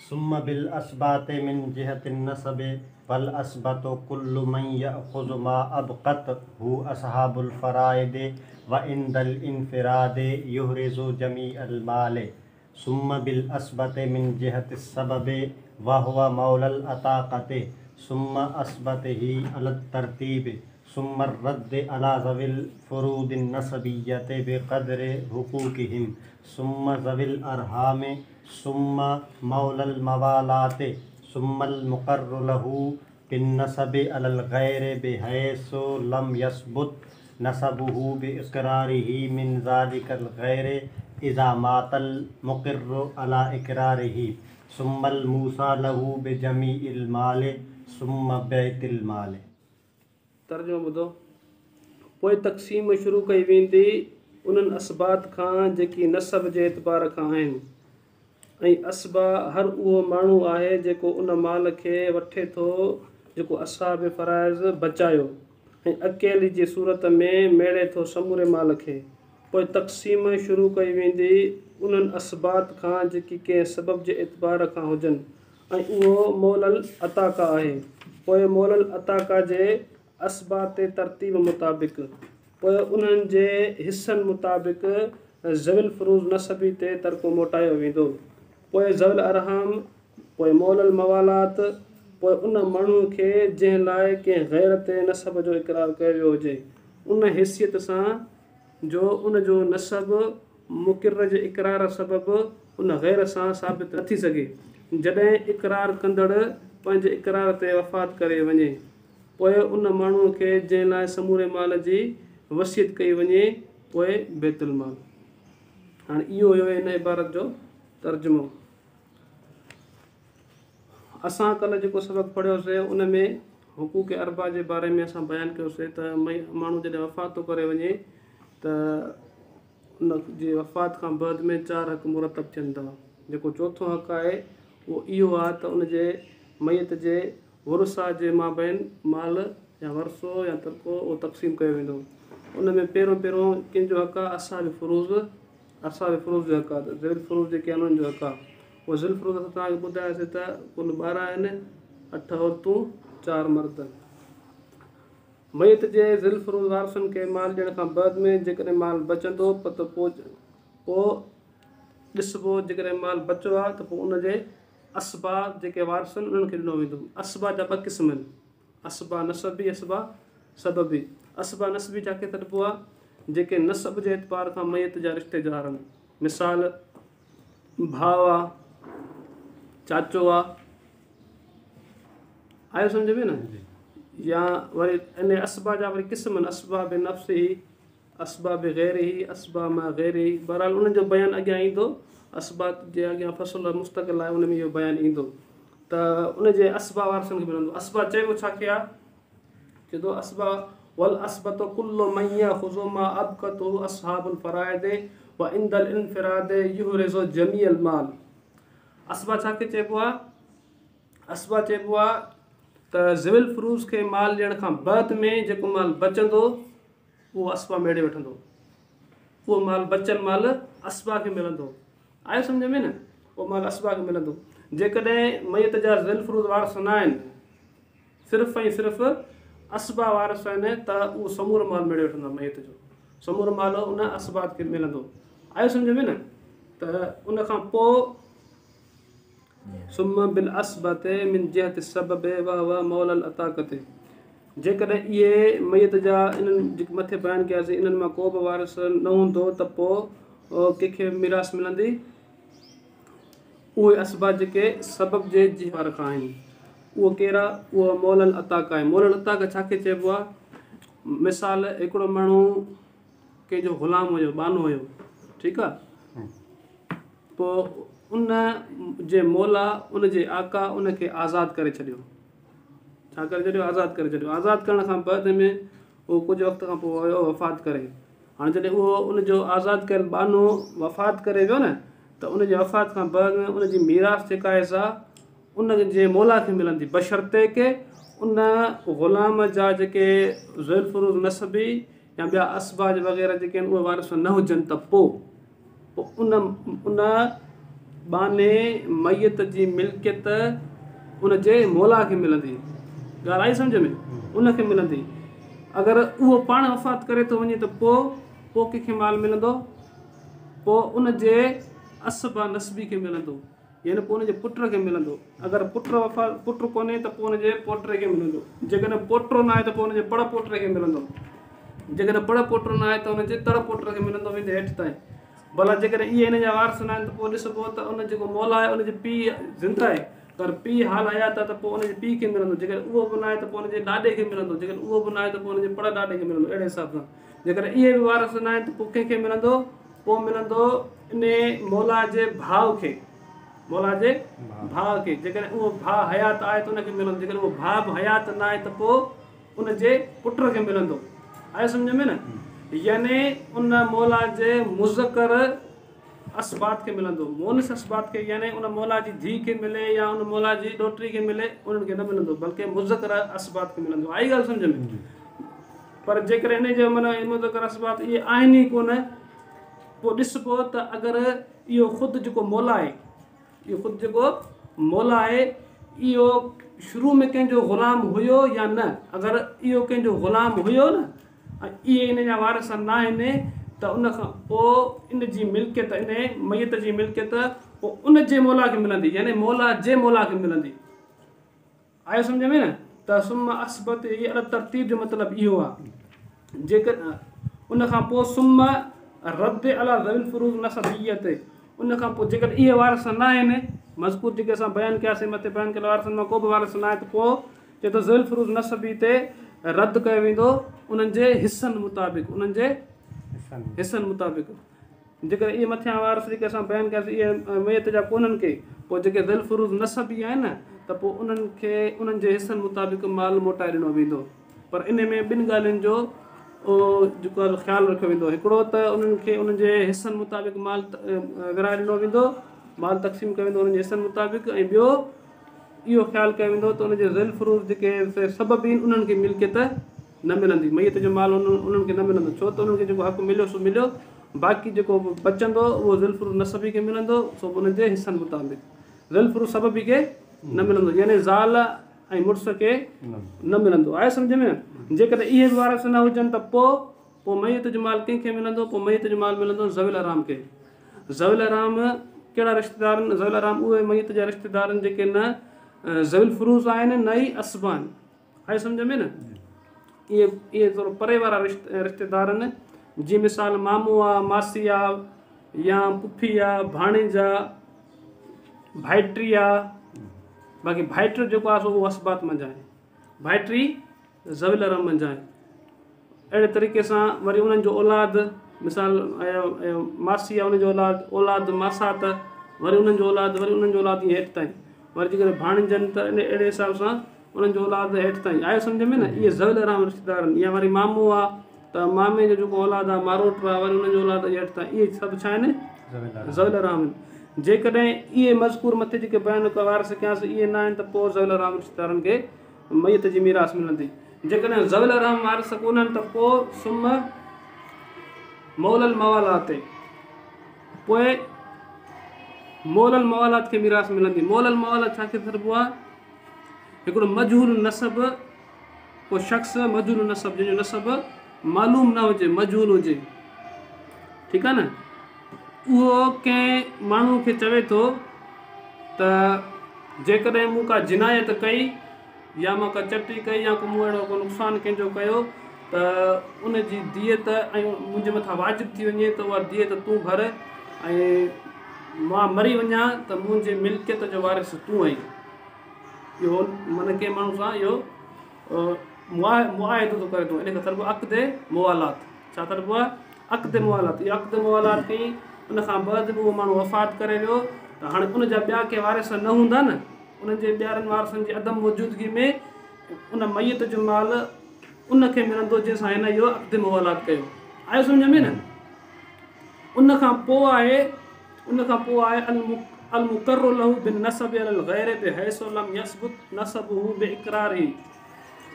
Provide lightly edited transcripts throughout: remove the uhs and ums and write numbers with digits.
सुम्मा बिल अस्बाते मिन जिहतिन नसबे वल अस्बतो कुल्लु मन यअखुज़ु मा अबक़त हु असहाबुल फ़राइदे व इंदल इनफ़िरादे युहरिज़ु जमीअल माले। सुम्मा बिल अस्बते मिन जिहतिस सबबे व हुवा मौलल अताक़ते सुम्मा अस्बतिही अलत तरतीब सुम्मा रद्द अला ज़विल फ़ुरूदिन नसबिय्यते बिक़द्रि हुक़ूक़िहिम सुम्मा ज़विल अरहामे सुम्मा मौलल मवालाते सुम्मल मुक़र्रु लहू बिन्नसबि अलल गैरि बिहैसु लम यसबुत नसबुहु बिइक़रारिही मिन ज़ालिकल गैरि इज़ा मातल मुक़िर्रु अला इक़रारिही सुम्मल मूसा लहू बिजमीइल माले सुम्मा बैतिल माले। तर्जुमो ॿुधो। पोइ तक़सीम शुरू कई वेंदी उन्हनि असबात खां जेकी नसब जे एतबार खां आहिनि ऐं असबा हर उहो माण्हू आहे जेको उन माल खे वठे थो जेको असहाब फ़राइज़ बचायो ऐं अकेली जी सूरत में मेड़े थो समूरे माल खे। पोइ तक़सीम शुरू कई वेंदी उन्हनि असबात खां जेकी कंहिं सबब जे एतबार खां हुजनि ऐं उहो मोलल अताका आहे। पोइ मोलल अताका जे असबात तरतीब मुताबिक़ पोइ उन्हनि जे हिसनि मुताबिक़ ज़विल फ़ुरूज़ नसबी ते तरको मोटायो वेंदो। पोइ ज़विल अरहाम पोइ मोलल मवालात पोइ उन माण्हूअ खे जंहिं लाइ कंहिं गैर ते नसब जो इक़रार कयो वियो हुजे उन हैसियत सां जो उन जो नसब मुक़िर जे इक़रार सबबि उन गैर सां साबित न थी सघे जॾहिं इक़रार कंदड़ पंहिंजे इक़रार ते वफ़ात करे वञे। पोइ उन माण्हूअ खे जंहिं लाइ समूरे माल जी वसियत कई वञे पोइ बैतुल माल। हाणे इहो हुयो इन इबारत जो तर्जुमो। असां कल्ह जेको सबक़ु पढ़ियोसीं उन में हुकूक अरबा जे बारे में असां बयानु कयोसीं त माण्हू जॾहिं वफ़ात थो करे वञे त उन जे वफ़ात खां बाद में 4 हक़ मुरतब थियनि था। जेको चोथों हक़ आहे उहो इहो आहे त उन जे मयत जे वरुसा जे माबैन माल या वरसो या तरको उहो तक़सीम कयो वेंदो। उन में पहिरियों कंहिंजो हक़ आहे असहाब फ़ुरूज़ जो हक़ आहे ज़िल फ़ुरूज़ जेके आहिनि उन्हनि जो हक़ आहे। उहो ज़िल फ़ुरूज़ असां तव्हांखे ॿुधायोसीं त कुल 12 आहिनि 8 औरतूं 4 मर्द। मयत जे ज़िल फ़ुरूज़ वारसनि खे माल ॾियण खां बाद में जेकॾहिं माल बचंदो त पोइ ॾिसबो जेकॾहिं माल बचियो आहे त पोइ उनजे असबा जेके वारस आहिनि उन्हनि खे ॾिनो वेंदो। असबा जा 2 क़िस्म आहिनि असबा नसबी असबा सबबी। असबा नसबी जाके तॾिबो आहे जेके नसब जे एतबार खां मयत जा रिश्तेदार आहिनि। मिसाल भाउ आहे चाचो आहे आयो सम्झ में न। या वरी इन असबा जा वरी क़िस्म आहिनि असबा बे नफ़्स ही असबा बे गैर ही असबा मां गैर ही। बहरहाल उन्हनि जो बयानु अॻियां ईंदो असबात जे अॻियां फ़सुल मुस्तक़िल आहे उन में इहो बयानु ईंदो त उनजे असबा वारसनि खे मिलंदो। असबा चइबो छा खे आहे चए थो असबा वल असबतो कुल्लु मन यअख़ुज़ु मा अबक़तहु असहाबुल फ़राइदे व इंदल इनफ़िरादे युहरिज़ु जमीअल माल। असबा छा खे चइबो आहे असबा चइबो आहे त ज़िल फ़ुरूज़ खे माल ॾियण खां बाद में जेको माल बचंदो उहो असबा मेड़े वठंदो। उहो माल बचियल माल असबा खे मिलंदो। आयो सम्झ में न। उहो माल असबा खे मिलंदो। जेकॾहिं मयत जा ज़िल फ़ुरूज़ वारस न आहिनि सिर्फ़ु ऐं सिर्फ़ु असबा वारस आहिनि त उहो समूरो माल मेड़े वठंदो मयत जो समूरो माल उन असबात खे मिलंदो। आयो सम्झ में न। त उन खां पोइ सुम्मा बिल असबते मिन जिहति सबबे व मौलल अताक़ते जेकॾहिं इहे मयत जा इन्हनि जेके मथे बयानु कयासीं इन्हनि मां को बि वारस न हूंदो त पोइ कंहिंखे मिरास मिलंदी। उहे असबा जेके सबब जे जिहार खां आहिनि उहो कहिड़ा उहो मोलल अताका आहे। मोलल अताका छा खे चइबो आहे। मिसाल हिकिड़ो माण्हू कंहिंजो ग़ुलाम हुयो बानो हुयो ठीकु आहे। पोइ उन जे मौला उन जे आका उनखे आज़ादु करे छॾियो। छा करे छॾियो आज़ादु करे छॾियो। आज़ादु करण खां बाद में उहो कुझु वक़्त खां पोइ वियो वफ़ात करे। हाणे जॾहिं उहो उनजो आज़ादु कयल बानो वफ़ात करे वियो न त उनजे वफ़ात खां बाद में उनजी मीरास जेका आहे सा उन जे मौला खे मिलंदी बशर्ते के उन ग़ुलाम जा जेके ज़िल फ़ुरूज़ नसबी या ॿिया असबाज वग़ैरह जेके आहिनि उहे वारिस न हुजनि त पोइ उन बाने मैयत जी मिल्कियत उन जे मौला खे मिलंदी। ॻाल्हि आई सम्झ में? उनखे मिलंदी। अगरि उहो पाण वफ़ात करे थो वञे त पोइ कंहिंखे माल मिलंदो? पोइ उन जे असबा नस्बी खे मिलंदो, यानी पोइ उनजे पुट खे मिलंदो। अगरि पुट कोन्हे त पोइ उनजे पोटे खे मिलंदो। जेकॾहिं पोटो न आहे त पोइ उनजे पड़ पोटे खे मिलंदो। जेकॾहिं पड़ पोटो न आहे त उनजे तड़ पोट खे मिलंदो वेंदे हेठि ताईं। भला जेकॾहिं इहे हिन जा वारस न आहिनि त पोइ ॾिसबो त उन जेको मौला आहे उनजे पीउ ज़िंदा आहे, अगरि पीउ हाल हयात आहे त पोइ उनजे पीउ खे मिलंदो। जेकॾहिं उहो बि न आहे त पोइ उनजे ॾाॾे खे मिलंदो। जेकॾहिं उहो बि न आहे त पोइ उनजे पड़ ॾाॾे खे मिलंदो। अहिड़े हिसाब सां जेकॾहिं इहे बि वारस न आहिनि त पोइ कंहिंखे मिलंदो? पोइ मिलंदो इन मौला जे भाउ खे। मौला जे भाउ खे जेकॾहिं उहो भाउ हयात आहे त उनखे मिलंदो। जेकॾहिं उहो भाउ बि हयात न आहे त पोइ उनजे पुट खे मिलंदो। आहे सम्झ में न? यानी उन मौला जे मुज़कर असबात खे मिलंदो। मोनिस असबात खे यानी उन मौला जी धीउ खे मिले या उन मौला जी ॾोहिटी खे मिले उन्हनि खे न मिलंदो, बल्कि मुज़कर असबात खे मिलंदो। आई ॻाल्हि सम्झ में? पर जेकॾहिं इन जो माना मुज़कर असबात इहे आहिनि ई कोन, पोइ ॾिसबो त अगरि इहो ख़ुदि जेको मौला आहे, इहो ख़ुदि जेको मौला आहे इहो शुरू में कंहिंजो ग़ुलाम हुयो या न। अगरि इहो कंहिंजो ग़ुलाम हुयो न ऐं इहे इन जा वारस न आहिनि त उनखां पोइ इन जी मिल्कियत, इन मैयत जी मिल्कियत पोइ उन जे मौला खे मिलंदी, यानी मौला जे मौला खे मिलंदी। आहे सम्झ में न? त सुम असबत इहा अलॻि तरतीब जो मतिलबु इहो आहे। जेकॾहिं उनखां पोइ सुम रद अला ज़विल फ़ुरूज़ नसबियत, उनखां पोइ जेकॾहिं इहे वारस न आहिनि, मज़कूर जेके असां बयानु कयासीं मथे बयानु कयल वारसनि मां को बि वारस न आहे त पोइ चए थो ज़विल फ़ुरूज़ नसबी ते रद्द कयो वेंदो उन्हनि जे हिसनि मुताबिक़, उन्हनि जे हिसनि मुताबिक़। जेकॾहिं इहे मथियां वारस जेके असां बयानु कयासीं इहे मैयत जा कोन्हनि के, पोइ जेके ज़विल फ़ुरूज़ नसबी आहिनि न त पोइ उन्हनि खे उन्हनि जे हिसनि मुताबिक़ माल मोटाए ॾिनो वेंदो। पर इन में ॿिनि ॻाल्हियुनि जो जेको आहे ख़्यालु रखियो वेंदो। हिकिड़ो त उन्हनि खे उन्हनि जे हिसनि मुताबिक़ माल विराए ॾिनो वेंदो, माल तक़सीम कयो वेंदो उन्हनि जे हिसनि मुताबिक़। ऐं ॿियो इहो ख़्यालु कयो वेंदो त उनजे ज़िल फ़ुरूज़ जेके सबब आहिनि उन्हनि खे मिल्कियत न मिलंदी, मैयत जो माल उन्हनि खे न मिलंदो। छो त उन्हनि खे जेको हक़ु मिलियो सो मिलियो, बाक़ी जेको बचंदो उहो ज़िल फ़ुरूज़ नसबी खे मिलंदो, सो उन्हनि जे हिसनि मुताबिक़। ज़िल फ़ुरूज़ सबबी खे न मिलंदो, यानी ज़ाल ऐं मुड़ुस खे न मिलंदो। आहे सम्झ में? जेकॾहिं इहे बि वारस न हुजनि त पोइ मैयत जो माल कंहिंखे मिलंदो? पोइ मैयत जो माल मिलंदो ज़विल अराम खे। ज़विल अराम कहिड़ा रिश्तेदार आहिनि? ज़विल अराम उहे मैयत जा रिश्तेदार आहिनि जेके न ज़विल फ़ुरूज़ आहिनि न ई असबा आहिनि। आहे सम्झ में न? इहे थोरो परे वारा रिश्तेदार आहिनि, जीअं मिसाल मामू आहे, मासी आहे, या पुफी आहे, भाणेज आहे, भाइटी आहे। बाक़ी भाइट जेको आहे सो उहो असबात मंझि आहे, भाइटी ज़विल अराम मंझि आहे। अहिड़े तरीक़े सां वरी उन्हनि जो औलाद, मिसाल मासी आहे उनजो औलाद मासात, वरी उन्हनि जो औलाद, वरी उन्हनि जो औलाद ईअं हेठि ताईं। वरी जेकॾहिं भाणिजनि त अहिड़े हिसाब सां उन्हनि जो औलाद हेठि ताईं। आहे सम्झ में न? इहे ज़विल अराम रिश्तेदार आहिनि। या वरी मामू आहे त मामे जो जेको औलाद आहे मारोट आहे, वरी उन्हनि जो औलाद हेठि ताईं। इहे सभु छा आहिनि? ज़विल अराम आहिनि। जेकॾहिं इहे मज़कूर मथे जेके बयानु वारस कयासीं इहे न आहिनि त पोइ ज़विल अराम रिश्तेदारनि खे मैयत जी मीरास मिलंदी। जेकॾहिं ज़विल अराम वारस कोन्हनि त पोइ सुम मौलल मवालात, पोइ मौलल मवालात खे मीरास मिलंदी। मौलल मवालात छा खे चइबो आहे? हिकिड़ो मजहूल नसब, को शख़्स मजहूल नसब जंहिंजो नसब मालूम न हुजे, मजहूल हुजे, ठीकु आहे न? उहो कंहिं माण्हू खे चवे थो त जेकॾहिं मूं का जिनायत कई या मां का चटी कई या मूं अहिड़ो को नुक़सानु कंहिंजो कयो त उनजी दियत ऐं मुंहिंजे मथां वाजिबु थी वञे त उहा दियत तूं भर, ऐं मां मरी वञा त मुंहिंजे मिल्कियत जो वारिस तूं आहीं। इहो माना कंहिं माण्हू सां इहो मुआहिदो थो करे थो, इन खे तरबो अक़दे मुवालात। छा तरबो आहे? अक़दे मुवालात। इहा अक़दे मुवालात कई, उनखां बाद बि उहो माण्हू वफ़ात करे वियो त हाणे उनजा ॿिया के वारिस न हूंदा न, उन्हनि जे ॿियारनि वारसनि जी अदम मौजूदगी में उन मैयत जो माल उनखे मिलंदो जंहिंसां हिन इहो अक़दे मुवालात कयो। आहे सम्झ में न? उनखां पोइ आहे अल मुक़र्रर लहू बिन नसब अल गैर बिहैसु लम यसबुत नसबहू बिइक़रार ही।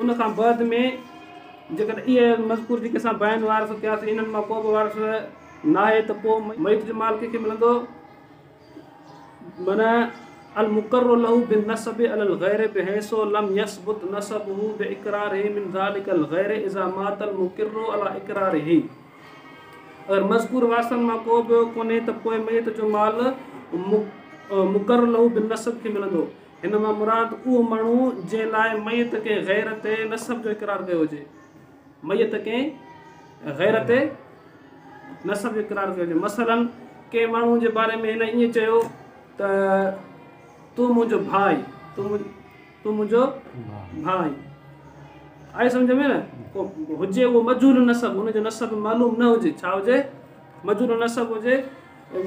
उनखां बाद में जेकॾहिं इहे मज़कूर जेके असां बयान वारस कयासीं इन्हनि मां को बि वारस न आहे त पोइ मयत जो माल कंहिंखे मिलंदो माना अल मुक़र्रु लहू बिन नसब अल गैर बिहैसो लम यसबुत नसबहू बिइक़रारिही मिन ज़ालिकल गैर इज़ा मातल मुक़र्रु अला इक़रारिही। अगरि मज़कूर वारसनि मां को बि कोन्हे त पोइ मयत जो माल मुक़र्रु लहू बिन नसब खे मिलंदो। हिन मां मुराद उहो माण्हू जंहिं लाइ मयत के गैर ते नसब जो इक़रार कयो हुजे, मयत के गैर ते नसब जो इक़रार कयो हुजे। मसलन कंहिं माण्हू जे बारे में हिन ईअं चयो त तूं मुंहिंजो भाई, तूं मुंहिंजो भाई, आहे सम्झ में न। को हुजे उहो मजूर नसब, हुनजो नसब मालूम न हुजे, छा हुजे मजूर नसब हुजे।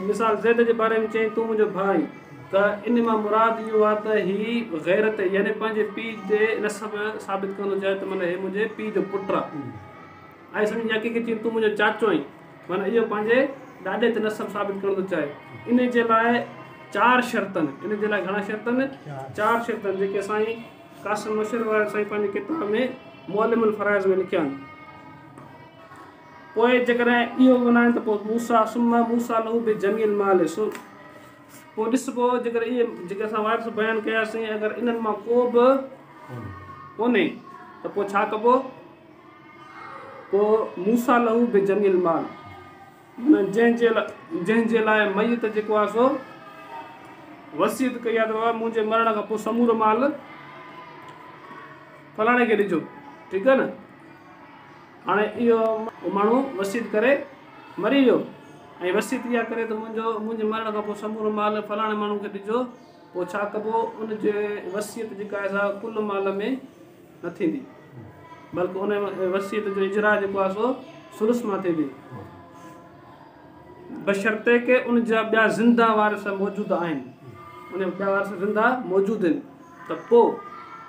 मिसाल ज़ैद जे बारे में चई तूं मुंहिंजो भाई, त इन मां मुराद इहो आहे त हीअ गैर ते यानी पंहिंजे पीउ जे नसब साबित करणु चाहे त माना हे मुंहिंजे पीउ जो पुटु आहे सम्झ। या कंहिंखे चई तूं मुंहिंजो चाचो आहीं, माना इहो पंहिंजे ॾाॾे ते नसब साबित करणु थो चाहे। इन जे लाइ 4 शर्तनि, इन जे लाइ घणा शर्तनि 4 शर्तनि जेके साईं कासिम मशर वारे साईं पंहिंजी किताब में मुअल्लिमुल फ़राइज़ में लिखिया आहिनि। पोइ जेकॾहिं इहो मल्हाइनि त पोइ मूसा सुम्मा मूसा लहू बि जमील माल पोइ ॾिसबो जेकर इहे जेके असां वारिस बयानु कयासीं अगरि इन्हनि मां को बि कोन्हे त पोइ छा कबो, पोइ मूसा लहू बि जमील माल माना जंहिंजे लाइ मयत जेको आहे सो वसीयत कई आहे त बाबा मुंहिंजे मरण खां पोइ समूरो माल फलाणे खे ॾिजो, ठीकु आहे न। हाणे इहो माण्हू वसीयत करे मरी वियो ऐं वसीयत इहा करे त मुंहिंजे मरण खां पोइ समूरो माल फलाणे माण्हू खे ॾिजो, पोइ छा कबो उनजे वसीयत जेका आहे सा कुल माल में न थींदी, बल्कि उन वसीयत जो इजरा जेको आहे सो सुलुस मां थींदी, बशर्ते के उनजा ॿिया ज़िंदा वारिस मौजूदु आहिनि, उन ॿिया वारिस ज़िंदा मौजूदु आहिनि त पोइ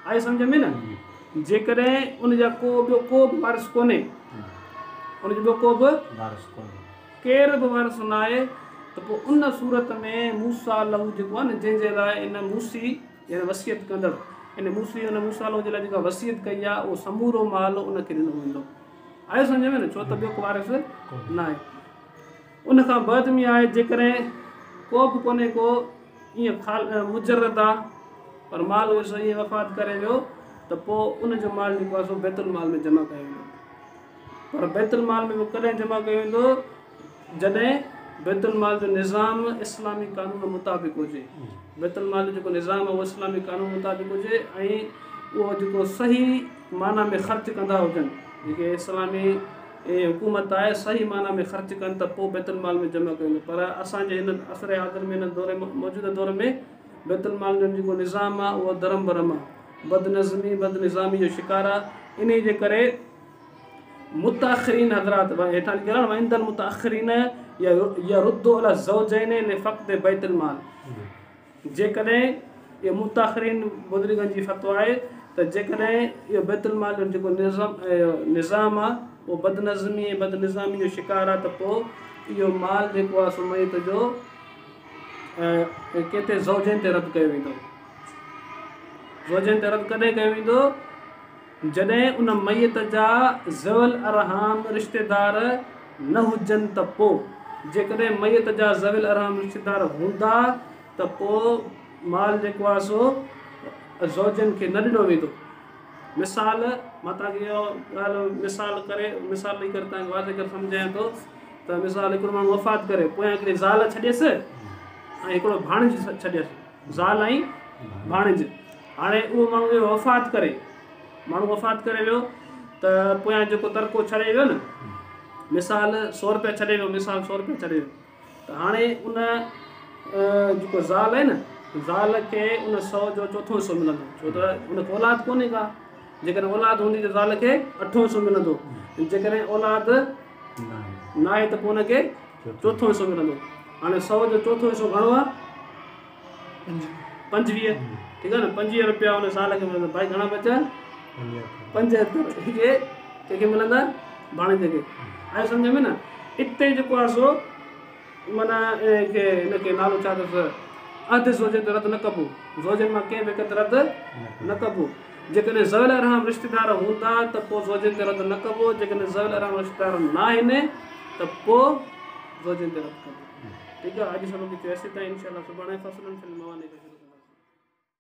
आहे सम्झ में न। जेकॾहिं उनजा को बि वारिस कोन्हे, उनजो ॿियो को बि केर बि वारिस न आहे त पोइ उन सूरत में मूसा लहू जेको आहे न जंहिंजे लाइ इन मूसी यानी वसीयत कंदड़ इन मूसी उन मूसा लहू जे लाइ जेका वसीयत कई आहे उहो समूरो माल उनखे ॾिनो वेंदो, आहे सम्झ में न। छो त ॿियो को वारिस न आहे। उनखां बाद में आहे जेकॾहिं को बि कोन्हे को ईअं मुजरद आहे पर माल वेसो ईअं वफ़ात करे वियो त पोइ उनजो माल जेको आहे सो बैतुल माल में जमा कयो वेंदो। पर बैतुल माल में कॾहिं जमा कयो वेंदो जॾहिं बैतुल माल जो निज़ाम इस्लामी कानून मुताबिक़ हुजे। बैतुल माल जो जेको निज़ाम आहे उहो इस्लामी कानून मुताबिक़ हुजे ऐं उहो जेको सही माना में ख़र्चु कंदा हुजनि, जेके इस्लामी हुकूमत आहे सही माना में ख़र्चु कनि त पोइ बैतुल माल में जमा कयो वेंदो। पर असांजे हिन असर हाज़िर में हिन दौर मौजूदा दौर में बैतुल माल जो जेको निज़ाम आहे उहो धरम भरम आहे, बदनज़मी बदनिज़ामी जो शिकार आहे। इन जे करे मुताख़िरीन हज़रात हेठां लिखियल आहे वइंदल मुताख़िरीन या रुद्दो अला ज़ौजैन फ़क़्त बैतुल माल। जेकॾहिं इहो मुताख़िरीन बुज़ुर्गनि जी फ़तवा आहे त जेकॾहिं इहो बैतुल माल जो जेको निज़ाम आहे उहो बदनज़मी ऐं बदनिज़ामी जो शिकार आहे त पोइ इहो माल जेको आहे सो मयत जो केतिरे ज़ौजनि ते रद्द कयो वेंदो। ज़ौजनि ते रद्द कॾहिं कयो वेंदो जॾहिं उन मयत जा ज़वल अरहाम रिश्तेदार न हुजनि त पोइ। जेकॾहिं मयत जा ज़वल अरहाम रिश्तेदार हूंदा त पोइ माल जेको आहे सो ज़ौजनि खे न ॾिनो वेंदो। मिसाल मां तव्हांखे इहो ॻाल्हि मिसाल ॾेई करे तव्हांखे वाज़े करे सम्झायां थो त मिसाल हिकिड़ो माण्हू वफ़ात करे पोयां हिकिड़ी ज़ाल छॾियसि ऐं हिकिड़ो भाणेज छॾियसि, ज़ाल ऐं भाणेज। हाणे उहो माण्हू वफ़ात करे वियो त पोयां जेको तरको छॾे वियो न, मिसाल 100 रुपया छॾे वियो, मिसाल 100 रुपया छॾे वियो त हाणे उन जेको ज़ाल आहे न ज़ाल खे उन 100 जो चोथों हिसो मिलंदो, छो त उनखे औलाद कोन्हे का। जेकॾहिं औलाद हूंदी त ज़ाल खे 8 हिसो मिलंदो, जेकॾहिं औलाद न आहे त पोइ उनखे चोथों हिसो मिलंदो। हाणे 100 जो चोथों हिसो घणो आहे 25, ठीकु आहे न। 25 रुपया उन ज़ाल खे मिलंदा, भाई घणा बचा 75 कंहिंखे मिलंदा भाणेज खे, आहे सम्झ में न। हिते जेको आहे सो माना हिनखे नालो छा अथसि अधु ज़ौजनि ते रद्द न कबो, ज़ौजनि मां कंहिं बि रद्द न कबो। जेकॾहिं ज़वेल अरहम रिश्तेदार हूंदा त पोइ ज़ौजनि ते रद्द न कबो, जेकॾहिं ज़वेल अरहम रिश्तेदार न आहिनि त पोइ ज़ौजनि ते रद्द कबो। ठीकु आहे, अॼु सबक़ जो ऐसे ताईं इंशाअल्लाह सुभाणे फ़सलुन फ़िल मवानी